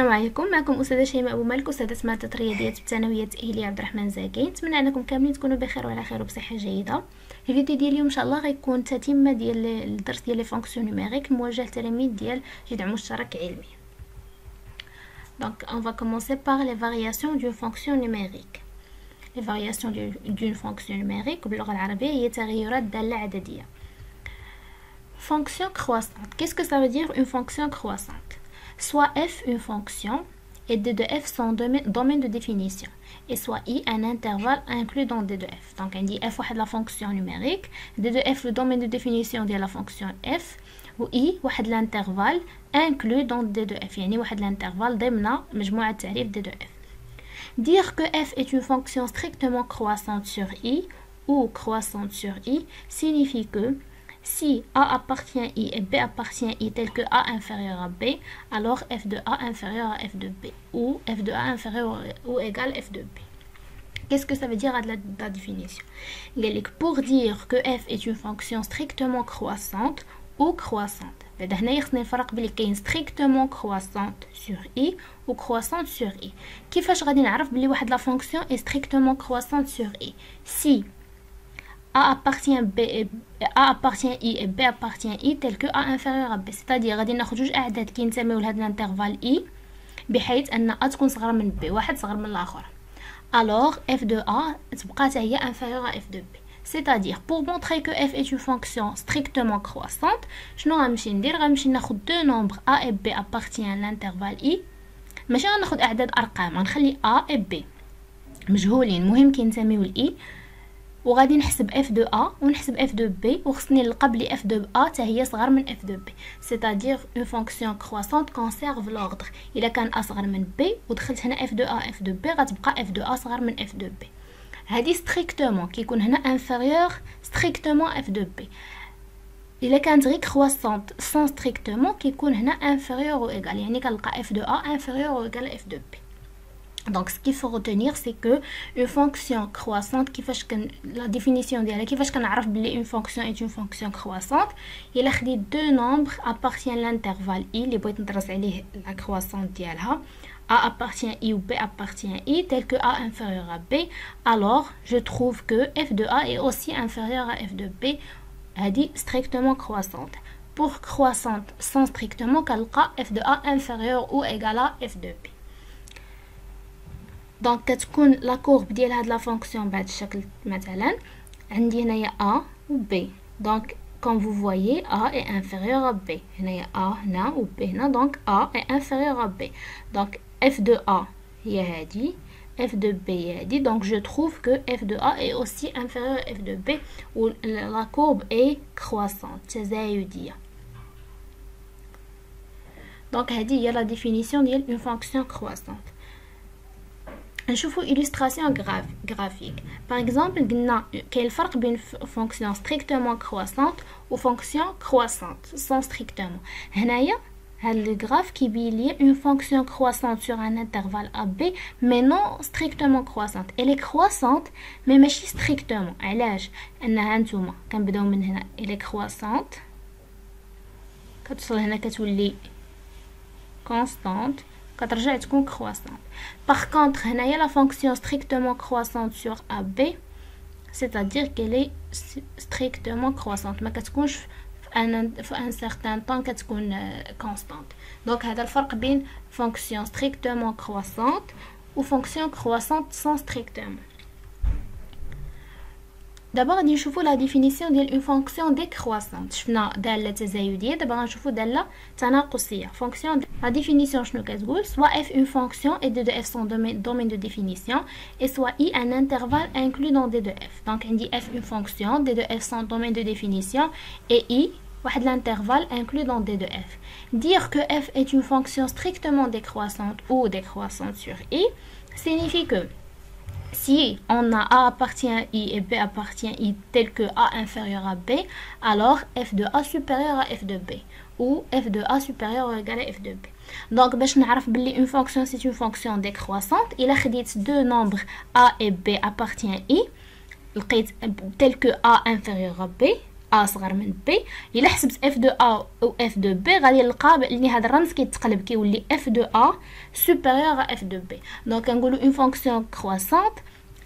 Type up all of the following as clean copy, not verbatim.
السلام عليكم، معكم استاذه شيماء ابو مالك، استاذه ماده الرياضيات بالثانويه التاهيليه عبد الرحمن زاكي. نتمنى انكم كاملين تكونوا بخير وعلى خير وبصحه جيده. الفيديو ديال اليوم ان شاء الله غيكون تتمه ديال الدرس ديال لي فونكسيون نيميريك موجه للتلاميذ ديال جذع مشترك علمي. Donc on va commencer par les variations d'une fonction numérique. Les variations d'une fonction numérique باللغه العربيه هي تغيرات داله عدديه. Fonction croissante. Qu'est-ce que ça veut dire une fonction croissante? Soit f une fonction et d de f son domaine de définition, et soit i un intervalle inclus dans d de f. Donc on dit f est la fonction numérique, d de f le domaine de définition de la fonction f, ou i est l'intervalle inclus dans d de f. يعني واحد l'intervalle ضمن مجموعة تعريف d de f. Dire que f est une fonction strictement croissante sur i ou croissante sur i signifie que si A appartient à I et B appartient à I tel que A inférieur à B, alors f de A inférieur à f de B, ou f de A inférieur ou égal f de B. Qu'est-ce que ça veut dire à la définition? Pour dire que f est une fonction strictement croissante ou croissante. هنا يخصني نفرق بين كاين strictement croissante sur I ou croissante sur I. كيفاش غادي نعرف بلي واحد لا فونكسيون est strictement croissante sur I? Si A appartient I et B appartient I tel que A inférieur à B, c'est-à-dire غادي ناخذ جوج اعداد كينتميو لهاد الانترفال I بحيث ان A تكون صغر من B، واحد صغر من الاخر. Alors f de A تبقى حتى هي inférieure à f de B. C'est-à-dire pour montrer que f est une fonction strictement croissante، شنو غنمشي ندير؟ غنمشي ناخذ دو نومبر A et B appartient à l'intervalle I، ماشي غناخذ اعداد ارقام، غنخلي A et B مجهولين المهم كينتميو ل I، وغادي نحسب f de A ونحسب f de B، وخصني نلقى بلي f de A حتى هي صغر من f de B. C'est-à-dire une fonction croissante conserve l'ordre. إلا كان A صغر من B ودخلت هنا f de A f de B غتبقى f de A صغر من f de B. هذه strictement كيكون هنا inférieur strictement f de B. إلا كانت غير croissante sans strictement كيكون هنا inférieur ou égal، يعني كنلقى f de A inférieur ou égal f de B. Donc ce qu'il faut retenir c'est que une fonction croissante كيفاش la définition ديالها كيفاش كنعرف بلي une fonction est une fonction croissante. إلا خديت deux nombres appartient à l'intervalle I اللي بغيت ندرس عليه la croissance ديالها A appartient à I ou B appartient à I tel que A inférieur à B, alors je trouve que f de A est aussi inférieur à f de B. هذه strictement croissante. Pour croissante sans strictement كنلقى f de A inférieur ou égal à f de B. دونك كتكون لا كورب ديال هاد لا فونكسيون بهذا الشكل. مثلا عندي هنايا A و B، دونك comme vous voyez A est inférieur à B، هنايا A هنا و B هنا، دونك A est inférieur à B. donc f de A هي هادي، f de B هي هادي، donc je trouve que f de A est aussi inférieur à f de B و la courbe est croissante تزايدية. donc هادي هي la définition ديال une fonction croissante. نشوفوا illustration graphique. Par exemple قلنا كاين الفرق بين fonction strictement croissante و fonction croissante sans strictement. هنايا هاد الجراف كيبين لي une fonction croissante sur un intervalle AB mais non strictement croissante. Elle est croissante mais ماشي strictement. علاش؟ انها نتوما كنبداو من هنا elle est croissante كتوصل هنا كتولي constante كترجع تكون croissante. Par contre هنايا la fonction strictement croissante sur AB c'est-à-dire qu'elle est strictement croissante، ما كتكونش في un certain temps كتكون constante. donc هذا الفرق بين fonction strictement croissante و fonction croissante sans strictement. دابا غادي نشوفوا لا ديفينيسيون ديال اون فونكسيون ديكرواسونت. شفنا داله تزايديه، دابا غنشوفوا داله تناقصيه. فونكسيون لا ديفينيسيون شنو كتقول؟ soit f une fonction et d de f son domaine de définition, et soit i un intervalle inclus dans d de f. donc عندي f une fonction, d de f son domaine de définition et i واحد l'intervalle inclus dans d de f. dire que f est une fonction strictement décroissante ou décroissante sur i signifie que si on a A appartient à I et B appartient à I tel que A inférieur à B, alors f de A supérieur à f de B, ou f de A supérieur ou égal à f de B. donc باش نعرف بلي une fonction c'est une fonction décroissante إلا خديت deux nombres A et B appartient à I لقيت tel que A inférieur à B A صغر من B. إلا حسبت F de A و F de B غادي نلقى بلي هذا الرمز كيتقلب كيولي F de A supérieur à F de B. دونك كنقولوا une fonction croissante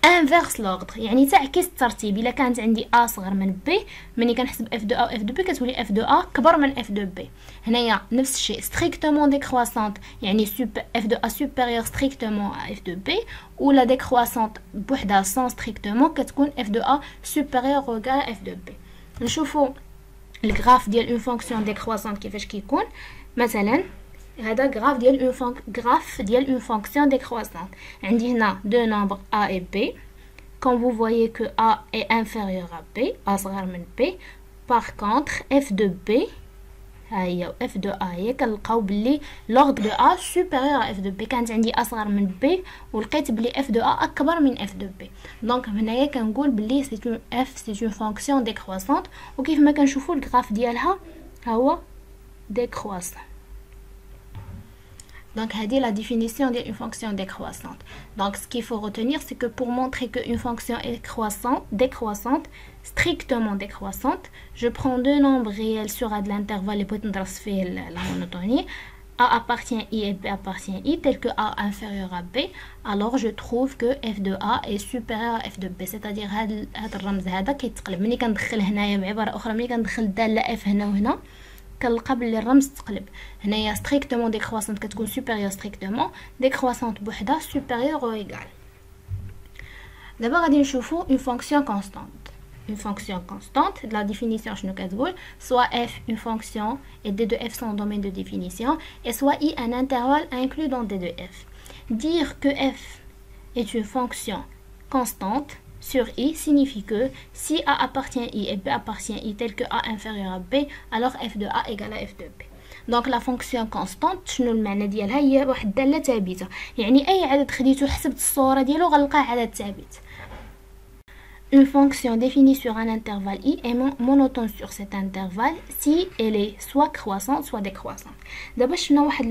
inverse l'ordre، يعني تعكس الترتيب. الا كانت عندي A صغر من B ملي كنحسب F de A و F de B كتولي F de A كبر من F de B. هنايا نفس الشيء strictement décroissante، يعني F de A supérieur strictement à F de B، ولا décroissante بوحدها sans strictement كتكون F de A supérieur ou égal à F de B. نشوفوا الغراف ديال اون فونكسيون ديكرواسونت كيفاش كيكون. مثلا هذا غراف ديال اون فونكسيون ديكرواسونت. عندي هنا دو نومبر A et B. Quand vous voyez que A est inférieur à B, A صغر من B. Par contre F de B هي و F de A هي كنلقاو بلي l'ordre de A supérieur à F de B. كانت عندي A صغر من B ولقيت بلي F de A أكبر من F de B. دونك هنايا كنقول بلي c'est une fonction décroissante، وكيف ما كنشوفوا الغراف ديالها هو décroissant. Donc, c'est la définition d'une fonction décroissante. Donc, ce qu'il faut retenir, c'est que pour montrer qu'une fonction est décroissante, strictement décroissante, je prends deux nombres réels sur A de l'intervalle et pour la monotonie. A appartient à I et B appartient à I, tel que A inférieur à B. Alors, je trouve que F de A est supérieur à F de B. C'est-à-dire, هذا الرمز هذا كيتقلب. ملي كندخل هنايا بعبارة أخرى، ملي كندخل الدالة F هنا وهنا كنلقى بلي الرمز تقلب. هنايا strictement décroissante كتكون supérieur strictement، décroissante بوحدها supérieur ou égal. دابا غادي نشوفو une fonction constante. Une fonction constante, la définition شنو كتقول؟ soit f une fonction et d de f sont domaine de définition et soit i un intervalle inclus dans d de f. Dire que f est une fonction constante sur I signifie que si A appartient à I et B appartient à I tel que A inférieur à B, alors f de A égale à f de B. Donc la fonction constante شنو المعنى ديالها؟ هي واحد الدالة ثابتة، يعني أي عدد خديتو حسبت الصورة ديالو غنلقاه عدد ثابت. Une fonction définie sur un intervalle I est monotone sur cet intervalle si elle est soit croissante soit décroissante. دابا شفنا واحد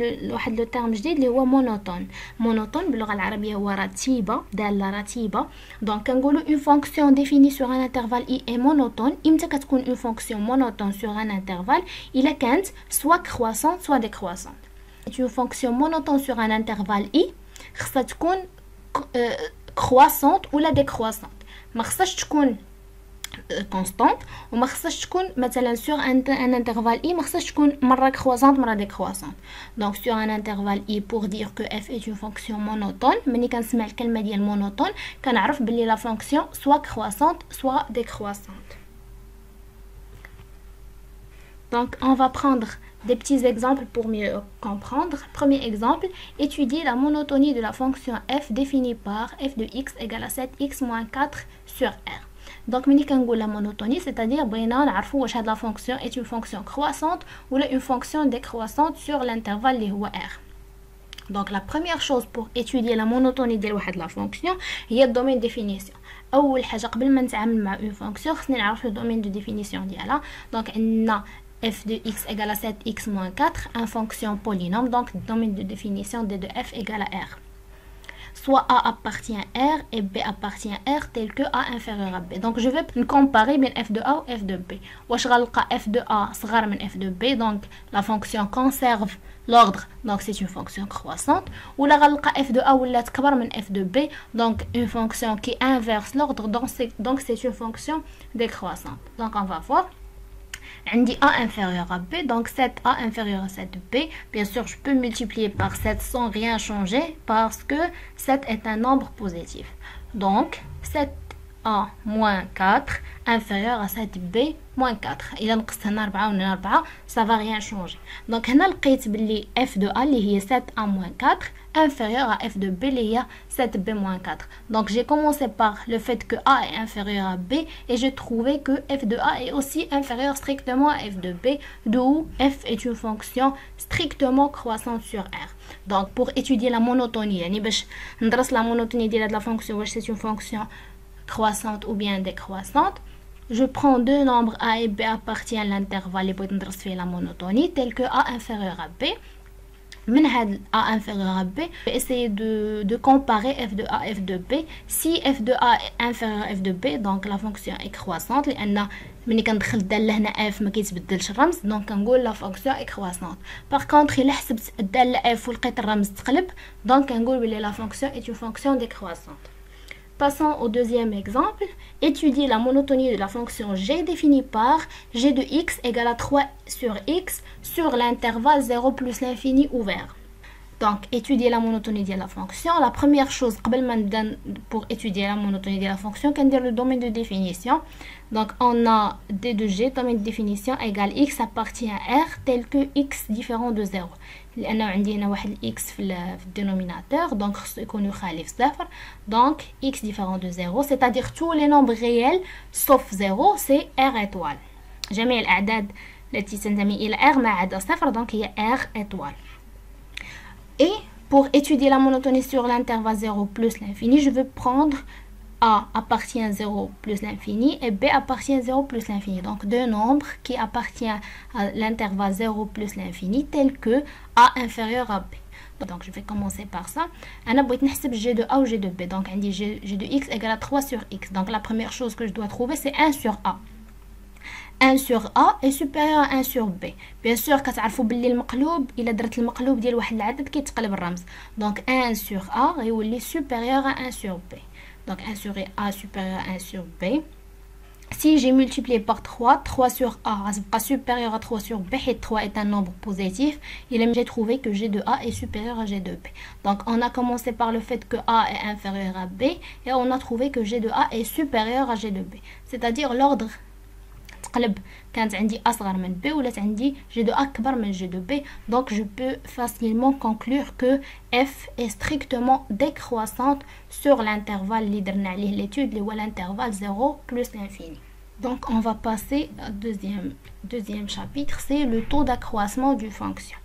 لو تيرم جديد اللي هو مونوتون. مونوتون باللغه العربيه هو رتيبه، داله رتيبه. دونك كنقولوا une fonction définie sur un intervalle I est monotone. امتى كتكون une fonction monotone sur un intervalle؟ الا كانت soit croissante soit décroissante. une fonction monotone sur un intervalle I خصها تكون croissante ولا décroissante. ما خصهاش تكون كونستانت وما خصهاش تكون مثلا سور ان انترفال اي ما خصهاش تكون مره كرواسونت مره ديكرواسونت. دونك سور ان انترفال اي بور دير كو اف اي اون فونكسيون مونوتون، ملي كنسمع الكلمه ديال مونوتون كنعرف بلي لا فونكسيون سوا كرواسونت سوا ديكرواسونت. Donc on va prendre des petits exemples pour mieux comprendre. Premier exemple, étudier la monotonie de la fonction f définie par f de x égale à 7x moins 4 sur r. Donc ملي كنقول la monotonie, c'est-à-dire بغينا نعرفوا واش هاد la fonction est une fonction croissante ou une fonction décroissante sur l'intervalle اللي هو r. Donc la première chose pour étudier la monotonie ديال واحد la fonction هي الدومين ديفينيسيون. اول حاجه قبل ما نتعامل مع une fonction خصني نعرف الدومين دو ديفينيسيون ديالها. Donc عندنا f de x égale à 7x moins 4, une fonction polynôme, donc le domaine de définition d de f égale à r. Soit A appartient à R et B appartient à R tel que A inférieur à B. Donc je vais comparer bien f de A ou f de B. Wesh غنلقى f de A صغر من f de B, donc la fonction conserve l'ordre, donc c'est une fonction croissante. Ou la غنلقى f de A ولات كبر من f de B, donc une fonction qui inverse l'ordre, donc c'est une fonction décroissante. Donc on va voir. عندي A inférieur à B, donc 7A inférieur à 7B. Bien sûr, je peux multiplier par 7 sans rien changer parce que 7 est un nombre positif. Donc, 7A moins 4 inférieur à 7B moins 4. إذا نقصت هنا 4 وهنا 4 ça va rien changer. Donc هنا لقيت بلي f de A اللي هي 7A moins 4 inférieur à f de B اللي هي 7B moins 4. Donc j'ai commencé par le fait que A est inférieur à B et j'ai trouvé que f de A est aussi inférieur strictement à f de B, d'où f est une fonction strictement croissante sur R. Donc pour étudier la monotonie, يعني باش ندرس la monotonie ديال هاد la fonction واش c'est une fonction croissante ou bien décroissante, je prends deux nombres A et B appartiennent à l'intervalle et pour ندرس فيه la monotonie tel que A inférieur à B. من هاد A inférieur à B, je vais essayer de comparer f de A f de B. Si f de A est inférieur à f de B, donc la fonction est croissante, لأن ملي كندخل الدالة هنا f ما كيتبدلش الرمز، دونك كنقول la fonction est croissante. Par contre إلا حسبت الدالة f ولقيت الرمز تقلب، دونك كنقول بلي la fonction est une fonction décroissante. Passons au deuxième exemple. Étudier la monotonie de la fonction g définie par g de x égale à 3 sur x sur l'intervalle 0 plus l'infini ouvert. Donc, étudier la monotonie de la fonction. La première chose, pour étudier la monotonie de la fonction, c'est le domaine de définition. Donc, on a d de g, domaine de définition égale x appartient à r tel que x différent de 0. لأن عندي هنا واحد x في الدينوميناتور، donc خصو يكون يخالف صفر. Donc, x différent de 0, c'est-à-dire tous les nombres réels sauf 0, c'est r étoile. جميع الأعداد التي تنتمي إلى r ما عدا صفر، donc هي r étoile. Et pour étudier la monotonie sur l'intervalle 0 plus l'infini, je vais prendre A appartient à 0 plus l'infini et B appartient à 0 plus l'infini. Donc deux nombres qui appartiennent à l'intervalle 0 plus l'infini tel que A inférieur à B. Donc je vais commencer par ça. أنا بغيت نحسب G de A ou G de B. Donc عندي G de X égale à 3 sur X. Donc la première chose que je dois trouver c'est 1 sur A. 1 sur A est supérieur à 1 sur B. Bien sûr كتعرفوا باللي المقلوب إلا درت المقلوب ديال واحد العدد كيتقلب الرمز. Donc 1 sur A غيولي supérieur à 1 sur B. Donc 1 sur A supérieur à 1 sur B. Si j'ai multiplié par 3, 3 sur A sera supérieur à 3 sur B et 3 est un nombre positif. J'ai trouvé que G de A est supérieur à G de B. Donc on a commencé par le fait que A est inférieur à B et on a trouvé que G de A est supérieur à G de B. C'est-à-dire l'ordre تقلب، كانت عندي A صغر من B ولات عندي G de A كبر من G de B. Donc je peux facilement conclure que F est strictement décroissante sur l'intervalle اللي درنا عليه l'étude اللي هو l'intervalle 0 plus l'infini. Donc on va passer au deuxième chapitre, c'est le taux d'accroissement d'une fonction.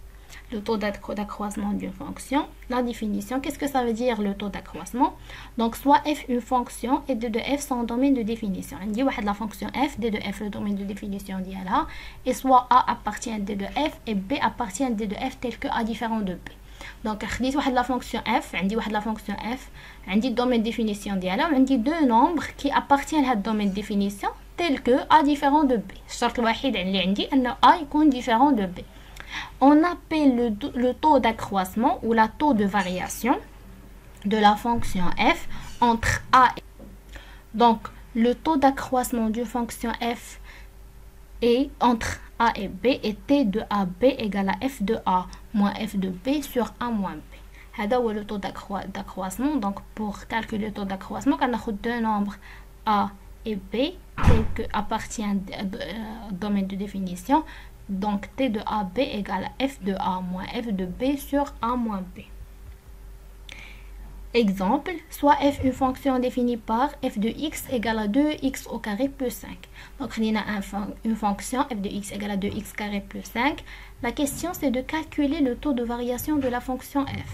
Le taux d'accroissement d'une fonction, la définition, qu'est-ce que ça veut dire le taux d'accroissement? Donc soit f une fonction et d de f son domaine de définition. On dit la fonction f, d de f le domaine de définition d'IALA, et soit a appartient à d de f et b appartient à d de f tel que a différent de b. Donc خديت واحد la fonction f, عندي واحد la fonction f, عندي domaine de définition ديالها وعندي deux nombres qui appartiennent à ce domaine de définition tel que a différent de b. الشرط الوحيد اللي عندي أن a يكون différent de b. On appelle le taux d'accroissement ou la taux de variation de la fonction f entre a et b. Donc le taux d'accroissement d'une fonction f est entre a et b et t de ab égale à f de a moins f de b sur a moins b. هذا هو le taux d'accroissement. Donc pour calculer le taux d'accroissement, on a deux nombres a et b tels que appartiennent au domaine de définition. Donc t de AB égale à f de A moins f de B sur A moins B. Exemple, soit f une fonction définie par f de x égale à 2x au carré plus 5. Donc on a une fonction f de x égale à 2x carré plus 5. La question c'est de calculer le taux de variation de la fonction f.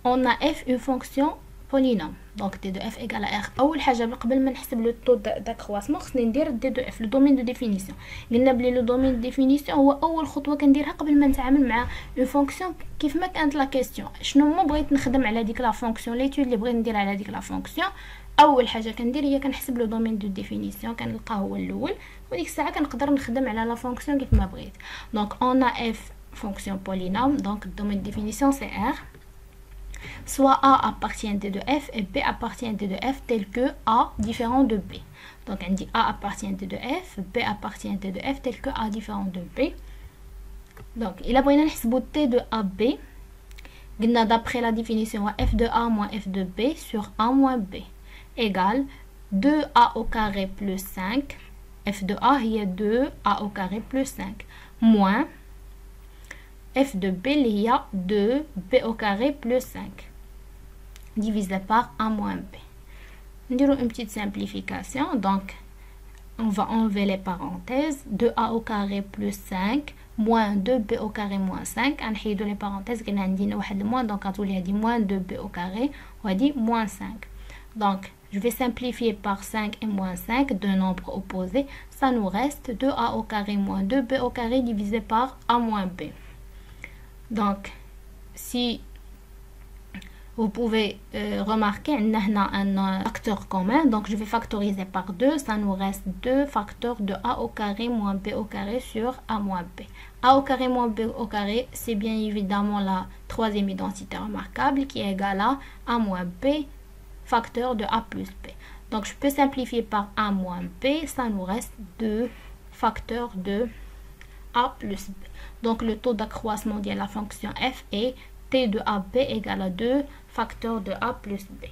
On a f une fonction polynôme. Donc d de f égale à r. أول حاجة قبل ما نحسب le taux d'accroissement خصني ندير d de f le domaine de définition. قلنا بلي le domaine de définition هو أول خطوة كنديرها قبل ما نتعامل مع une fonction كيف ما كانت la question. شنو ما بغيت نخدم على ديك la fonction l'étude اللي بغيت ندير على ديك la fonction. أول حاجة كندير هي كنحسب le domaine de définition كنلقاه هو الأول وديك الساعة كنقدر نخدم على la fonction كيف ما بغيت. Donc on a f fonction polynôme, donc le domaine de définition c'est r. Soit A appartient à D de F et B appartient à D de F tel que A différent de B. Donc on dit A appartient à D de F, B appartient à D de F tel que A différent de B. Donc il a besoin de T de AB. D'après la définition, F de A moins F de B sur A moins B égale 2A au carré plus 5. F de A est 2A au carré plus 5 moins f de b il y a 2b au carré plus 5 divisé par a moins b. On dirait une petite simplification. Donc on va enlever les parenthèses. 2a au carré plus 5 moins 2b au carré moins 5. On حيدو les parenthèses كنا عندنا واحد moins, donc غتولي هادي moins 2b au carré وهادي moins 5. Donc je vais simplifier par 5 et moins 5, deux nombres opposés. Ça nous reste 2a au carré moins 2b au carré divisé par a moins b. Donc si vous pouvez remarquer qu'on a un facteur commun, donc je vais factoriser par 2, ça nous reste 2 facteurs de a au carré moins b au carré sur a moins b. A au carré moins b au carré, c'est bien évidemment la troisième identité remarquable qui est égale à a moins b facteur de a plus b. Donc je peux simplifier par a moins b, ça nous reste 2 facteurs de a plus b. Donc le taux d'accroissement de la fonction f est t de ab égale à 2 facteurs de a plus b.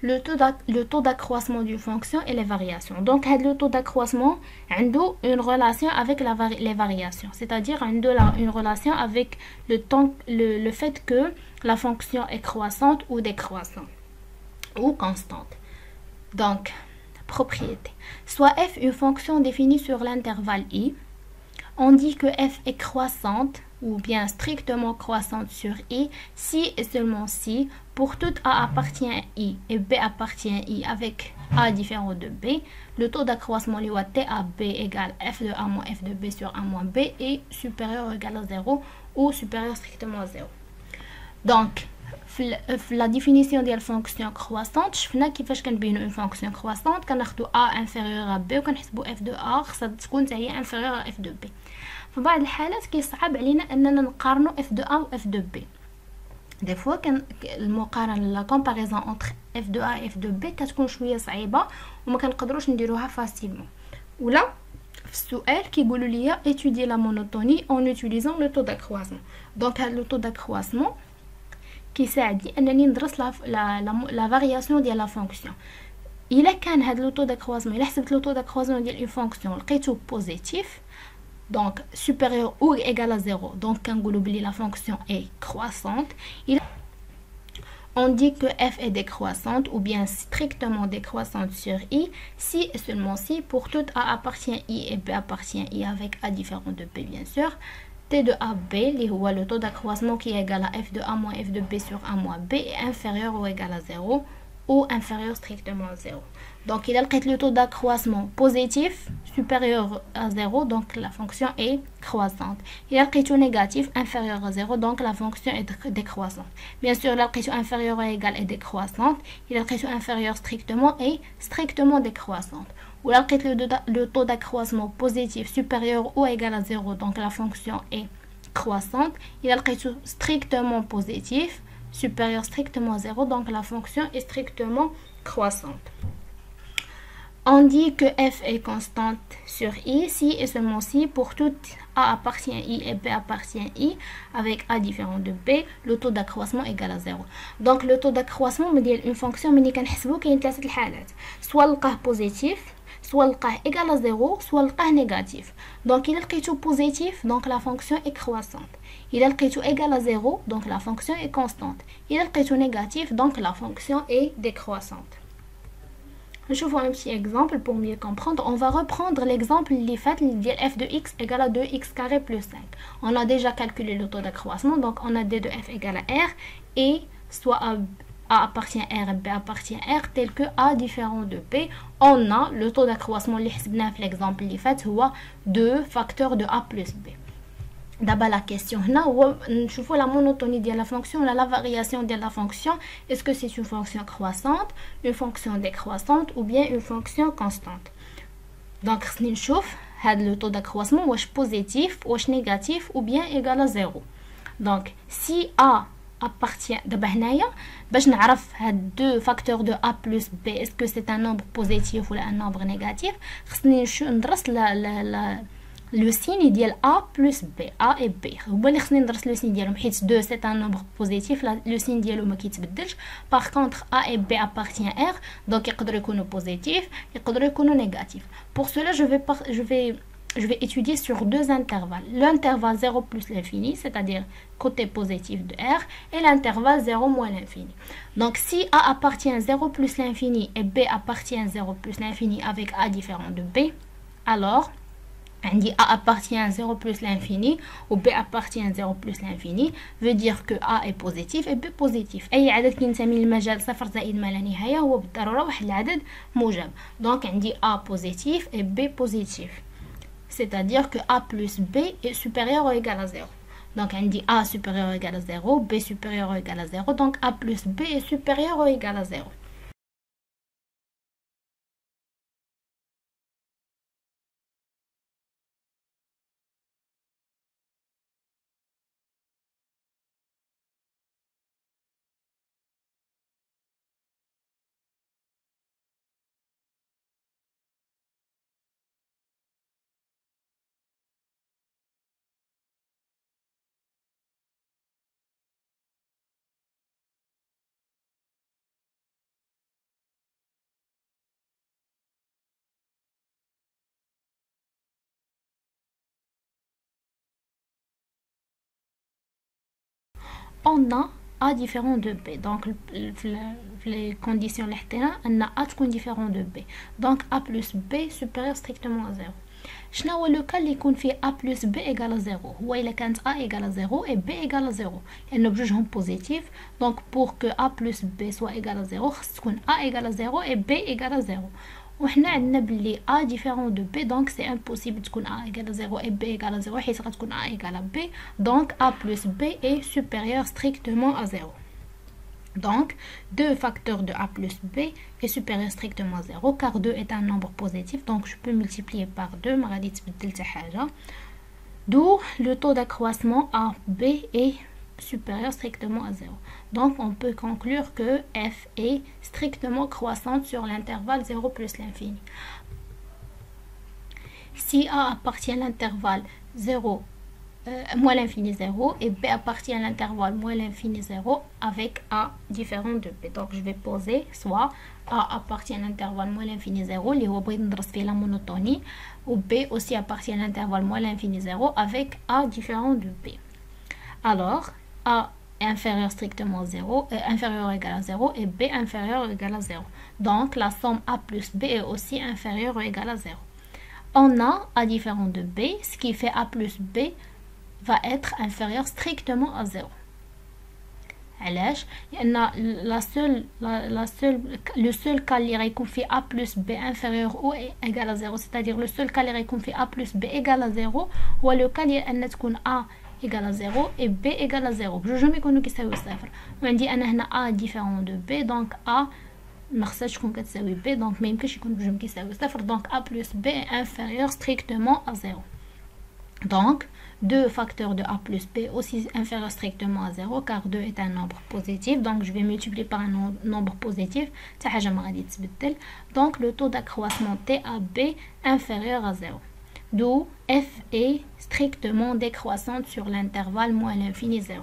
Le taux d'accroissement d'une fonction et les variations. Donc le taux d'accroissement a une relation avec les variations, c'est-à-dire une relation avec le fait que la fonction est croissante ou décroissante ou constante. Donc propriété, soit f une fonction définie sur l'intervalle i, on dit que f est croissante ou bien strictement croissante sur i si et seulement si pour tout a appartient à i et b appartient à i avec a différent de b, le taux d'accroissement t à b égale f de a moins f de b sur a moins b est supérieur ou égal à 0 ou supérieur strictement à 0. Donc la définition de la fonction croissante, شفنا كيفاش كنبينوا une fonction croissante كناخذوا a inférieur à b وكنحسبوا f de a خصها تكون حتى هي inférieur à f de b. في بعض الحالات كيصعب علينا اننا نقارنوا f de a و f de b. دي فوا كان المقارنه لا كومباريزون entre f de a et f de b كتكون شويه صعيبه وما كنقدروش نديروها فاسيلمون. ولا في السؤال كيقولوا لي étudier la monotonie en utilisant le taux d'accroissement. Donc هذا le taux d'accroissement كيساعدني انني ندرس لا فارياسيون ديال لا فونكسيون. الا كان هذا لو طو داكروازمون الا حسبت لو طو داكروازمون ديال اون فونكسيون لقيتو بوزيتيف donc supérieur ou égal à 0, donc كنقولوا بلي la fonction est croissante. On dit que f est décroissante ou bien strictement décroissante sur i si et seulement si pour tout a appartient i et b appartient i avec a différent de b bien sûr, t de ab اللي هو le taux d'accroissement qui est égal à f de a moins f de b sur a moins b est inférieur ou égal à 0 ou inférieur strictement à 0. Donc il a le taux d'accroissement positif supérieur à 0, donc la fonction est croissante. Il a le taux négatif inférieur à 0, donc la fonction est décroissante. Bien sûr, le taux inférieur ou égal est décroissante. Il a le taux inférieur strictement et strictement décroissante. Ou le taux d'accroissement positif supérieur ou égal à 0, donc la fonction est croissante. Il a le taux strictement positif supérieur strictement à 0, donc la fonction est strictement croissante. On dit que f est constante sur i si et seulement si pour tout a appartient à i et b appartient à i avec a différent de b, le taux d'accroissement égal à 0. Donc le taux d'accroissement ديال une fonction ملي كنحسبو كاين ثلاثه الحالات، soit لقاه بوزيتيف soit لقاه égal à 0 soit لقاه négatif. Donc il لقيتو positif, donc la fonction est croissante. Il لقيتو égal à 0, donc la fonction est constante. Il لقيتو négatif, donc la fonction est décroissante. Je vois un petit exemple pour mieux comprendre. On va reprendre l'exemple de f de x égale à 2x carré plus 5. On a déjà calculé le taux d'accroissement, donc on a d de f égale à r et soit a appartient à r et b appartient à r tel que a différent de b. On a le taux d'accroissement اللي حسبناه في l'exemple اللي فات هو 2 facteurs de a plus b. D'abord la question هنا هو نشوفوا la monotonie de la fonction ou la variation de la fonction. Est-ce que c'est une fonction croissante, une fonction décroissante ou bien une fonction constante? Donc خصني نشوف هذا le taux d'accroissement واش positif واش négatif ou bien égal à 0. Donc si a appartient دابا هنايا باش نعرف هاد دو فاكتور دو a plus b est-ce que c'est un nombre positif ولا un nombre négatif خصني ندرس le signe ديال a plus b, a et b هما اللي خصني ندرس لو سين ديالهم حيت 2 c'est un nombre positif لو سين ديالو ما كيتبدلش. par contre a et b appartient à r donc يقدروا يكونوا positif يقدروا يكونوا négatif. Pour cela je vais étudier sur deux intervalles, l'intervalle 0 plus l'infini, c'est-à-dire côté positif de r, et l'intervalle 0 moins l'infini. Donc si a appartient à 0 plus l'infini et b appartient à 0 plus l'infini avec a différent de b, alors on dit a appartient à 0 plus l'infini ou b appartient à 0 plus l'infini veut dire que a est positif et b positif. اي عدد كينتمي للمجال صفر زائد ما لا نهايه هو بالضروره واحد العدد موجب. Donc on dit a positif et b positif, c'est-à-dire que a plus b est supérieur ou égal à 0. Donc on dit A supérieur ou égal à 0, B supérieur ou égal à 0, donc A plus B est supérieur ou égal à 0. On a A différent de B. Donc, les conditions on a A différent de B. Donc, A plus B supérieur strictement à 0. شنو هو لو كان اللي يكون فيه A plus B égale à 0 هو إلا كانت A égale à 0 et B égale à 0 لأنه بجوجهم positif. Donc pour que A plus B soit égal à 0 خص تكون A égale à 0 et B égale à 0 وحنا عندنا بلي A différent de B donc c'est impossible تكون A égale à 0 et B égale à 0 حيت غتكون A égale à B donc A plus B est supérieur strictement à 0. Donc, 2 facteurs de A plus B est supérieur strictement à 0 car 2 est un nombre positif. Donc, je peux multiplier par 2. D'où le taux d'accroissement AB est supérieur strictement à 0. Donc, on peut conclure que F est strictement croissante sur l'intervalle 0 plus l'infini. Si A appartient à l'intervalle 0 moins l'infini 0 et B appartient à l'intervalle moins l'infini 0 avec A différent de B. Donc je vais poser soit A appartient à l'intervalle moins l'infini 0 اللي هو بغيت ندرس فيه la monotonie ou B aussi appartient à l'intervalle moins l'infini 0 avec A différent de B. Alors A est inférieur strictement à 0, inférieur ou égal à 0 et B inférieur ou égal à 0. Donc la somme A plus B est aussi inférieure ou égale à 0. On a A différent de B, ce qui fait A plus B va être inférieur strictement à 0. علاش؟ لأن le seul cas اللي غيكون فيه A plus B inférieur ou égal à 0 c'est-à-dire le seul cas اللي غيكون فيه A plus B égal à 0 هو le cas اللي أن تكون A égal à 0 et B égal à 0 بجوجهم يكونوا كيساويو صفر وعندي أنا هنا A différent de B donc A ما خصهاش تكون كتساوي B donc ما يمكنش يكون بجوجهم كيساويو صفر donc A plus B est inférieur strictement à 0. Donc 2 facteurs de A plus B aussi inférieur strictement à 0 car 2 est un nombre positif donc je vais multiplier par un nombre positif donc le taux d'accroissement TAB inférieur à 0 d'où F est strictement décroissante sur l'intervalle moins l'infini 0.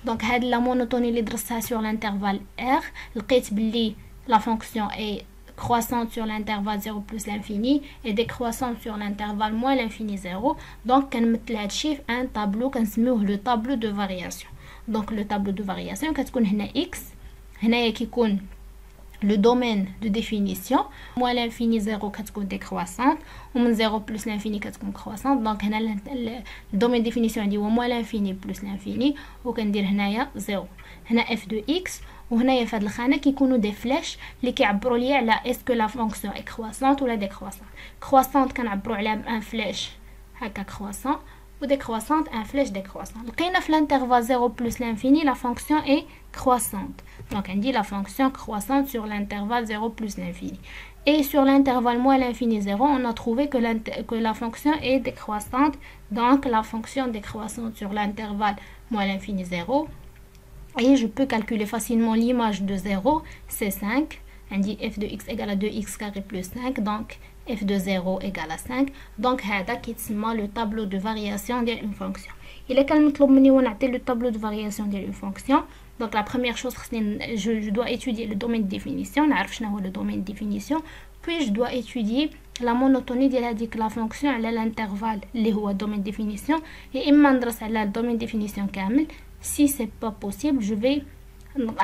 donc هاد la monotonie اللي درستها sur l'intervalle R لقيت بلي la fonction est croissante sur l'intervalle 0 plus l'infini et décroissante sur l'intervalle moins l'infini 0. Donc, كنمثل هادشي في un tableau كنسميوه le tableau de variation. Donc, le tableau de variation كتكون هنا x هنايا كيكون le domaine de définition moins l'infini 0 كتكون décroissante ومن 0 plus l'infini كتكون croissante. Donc, هنا le domaine de définition عندي هو moins l'infini plus l'infini وكندير هنايا 0. هنا f de x وهنايا في هاد الخانه كيكونوا دي فلاش اللي كيعبروا لي على اسكو لا فونكسيون اي كرواسونت ولا ديكرواسونت. كرواسونت كنعبروا عليها بان فلاش هكا كرواسون وديكرواسونت ان فلاش ديكرواسون. لقينا في الانترفال 0 بلس لانفيني لا فونكسيون اي كرواسونت دونك عندي لا فونكسيون كرواسونت sur l'intervalle 0 plus l'infini et sur l'intervalle moins l'infini 0 on a trouvé que la fonction est décroissante donc la fonction décroissante sur l'intervalle moins l'infini 0 et je peux calculer facilement l'image de 0, c'est 5. On dit f de x égale à 2x carré plus 5, donc f de 0 égale à 5. Donc, c'est le tableau de variation d'une fonction. Il est calme le tableau de variation d'une fonction. Donc, la première chose, je dois étudier le domaine de définition. Le domaine de définition. Puis, je dois étudier la monotonie de la fonction à l'intervalle, le domaine de définition. Et il m'adresse à le domaine de définition كامل. Si c'est pas possible, je vais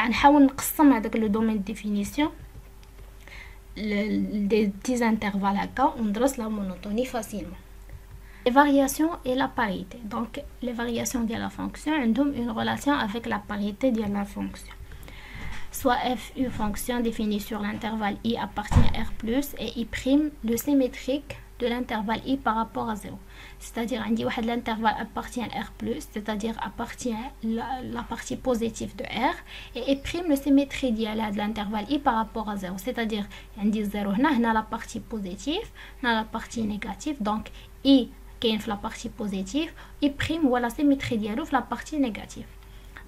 نحاول نقسم هذاك le domaine de définition des petits intervalles هكا وندرس la monotonie facilement. Les variations et la parité. Donc les variations de la fonction ont une relation avec la parité de la fonction. Soit f une fonction définie sur l'intervalle i appartient à R+ et i', le symétrique de l'intervalle I par rapport à 0. C'est-à-dire, on dit que l'intervalle appartient à R+, c'est-à-dire appartient la partie positive de R, et prime le symétrie de l'intervalle I par rapport à 0. C'est-à-dire, on dit 0, on a la partie positive, on a la partie négative, donc I qui est la partie positive, I prime ou la symétrie de la partie négative.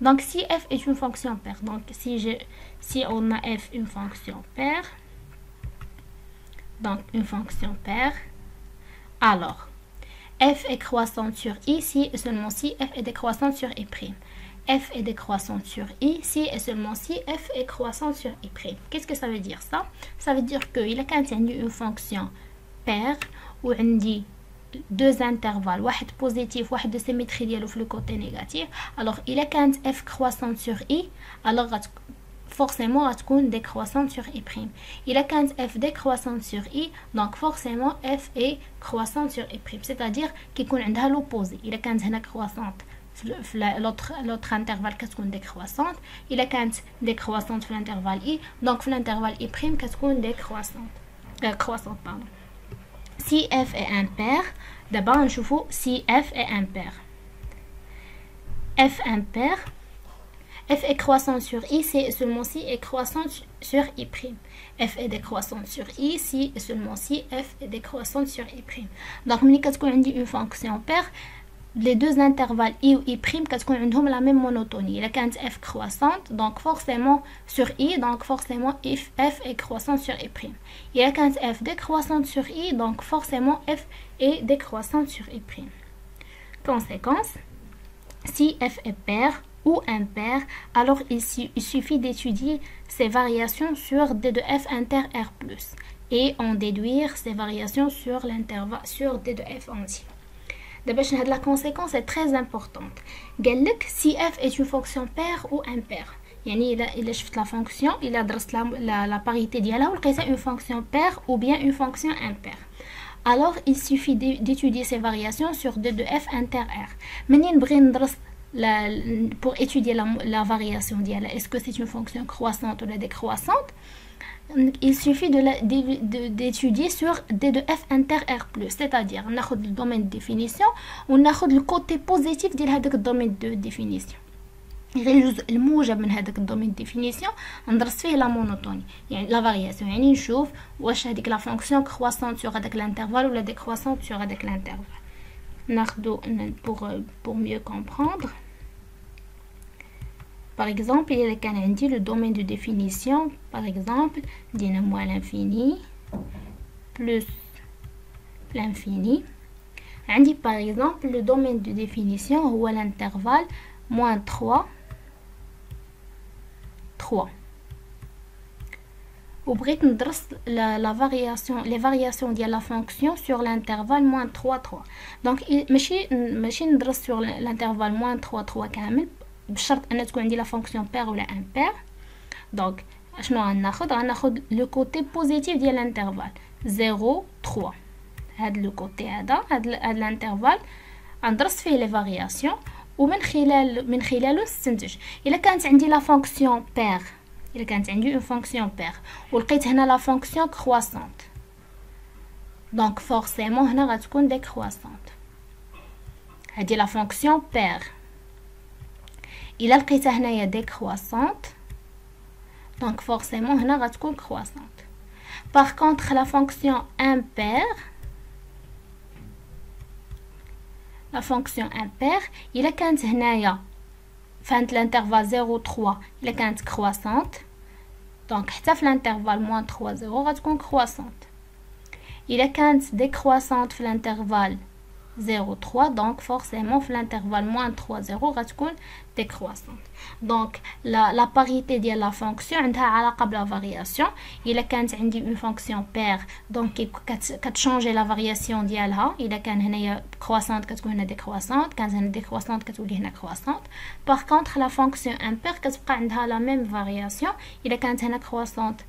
Donc, si f est une fonction paire, donc si on a f une fonction paire, donc une fonction paire, alors f est croissante sur i si et seulement si f est décroissante sur i'. F est décroissante sur i si et seulement si f est croissante sur i'. Qu'est-ce que ça veut dire ça? Ça veut dire que il a quand une fonction paire où on dit deux intervalles, واحد positif, واحد de symétrie ديالو في le côté négatif. Alors il a quand f croissante sur i, alors forcément غتكون décroissante sur i'. Il a quand f décroissante sur i, donc forcément f est croissante sur i'. C'est-à-dire كيكون عندها l'opposé. Il a quand هنا croissante في l'autre intervalle كتكون décroissante. Il a quand décroissante في l'intervalle i, donc في l'intervalle i' كتكون décroissante. Croissante, pardon. Si f est impair, d'abord on voit si f est impair. F impair, f est croissante sur i si et seulement si est croissante sur i'. F est décroissante sur i si et seulement si f est décroissante sur i'. Donc, quand on dit une fonction paire, les deux intervalles i ou i' ont la même monotonie. Il y a quand f croissante, donc forcément sur i, donc forcément f est croissante sur i'. Il y a quand f décroissante sur i, donc forcément f est décroissante sur i'. Conséquence, si f est paire ou impair, alors il suffit d'étudier ces variations sur d de f inter R+, et en déduire ces variations sur l'intervalle sur d de f entier. D'abord, la conséquence est très importante. Si f est une fonction paire ou impaire, il a fait la fonction, il a dressé la parité dialogue, c'est une fonction paire ou bien une fonction impaire. Alors, il suffit d'étudier ces variations sur d de f inter R. Pour étudier la variation dialogue, est-ce que c'est une fonction croissante ou décroissante? Il suffit d'étudier sur d de f inter R+, c'est-à-dire on a le domaine de définition on a le côté positif de ce domaine de définition. الجزء الموجب من هذاك الدومين ديفينيسيون ندرس فيه لا مونوتوني يعني لا فارياسيون يعني نشوف واش هذيك لا فونكسيون كرواسونت سور هذاك الانترفال ولا ديكرواسونت سور هذاك الانترفال. ناخذ pour mieux comprendre. Par exemple, il y a le domaine de définition, par exemple, d'une moins l'infini plus l'infini. Par exemple, le domaine de définition ou l'intervalle moins 3, 3. Ou bref, nous les variations de la fonction sur l'intervalle moins 3, 3. Donc, machine dresse sur l'intervalle moins 3, 3 كامل. بشرط ان تكون عندي لا فونكسيون بير ولا امبير. دونك شنو غناخذ لو كوتي بوزيتيف ديال الانترفال 0 3. هاد لو كوتي هذا الانترفال غندرس فيه لي فارياسيون ومن خلاله نستنتج الا كانت عندي لا فونكسيون بير الا كانت عندي اون فونكسيون بير ولقيت هنا لا فونكسيون كرواسونت دونك فورسيمون هنا غتكون ديكرواسونت. هادي لا فونكسيون بير إلا لقيتها هنايا ديكرواسونت دونك فورسيمون هنا غتكون كرواسونت. باغ كونطخ لا فونكسيون امبير إلا كانت هنايا فهمت الانترفال 0 3 إلا كانت كرواسونت دونك حتى في الانترفال موان 3 0 غتكون كرواسونت. إلا كانت ديكرواسونت في الانترفال 0 3 donc forcément l'intervalle moins 3 0 غتكون décroissante. donc la parité ديال la fonction عندها علاقه بلا variation. الا كانت عندي une fonction paire donc كتشونجي la variation ديالها. الا كان هنايا croissante كتكون هنا décroissante كانت هنا décroissante كتولي هنا croissante. par contre la fonction impaire كتبقى عندها la même variation. الا كانت هنا croissante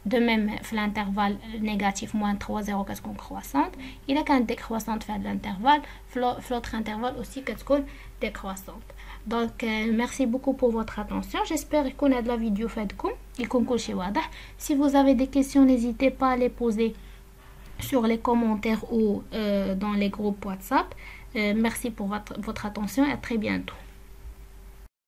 de même l'intervalle négatif moins 3 0 كتكون croissante. إلا كانت décroissante في l'intervalle في l'autre intervalle aussi كتكون décroissante. donc merci beaucoup pour votre attention. j'espère يكون هاد la vidéo فادكم يكون كلشي واضح. si vous avez des questions n'hésitez pas à les poser sur les commentaires ou dans les groupes WhatsApp. Merci pour votre attention et à très bientôt.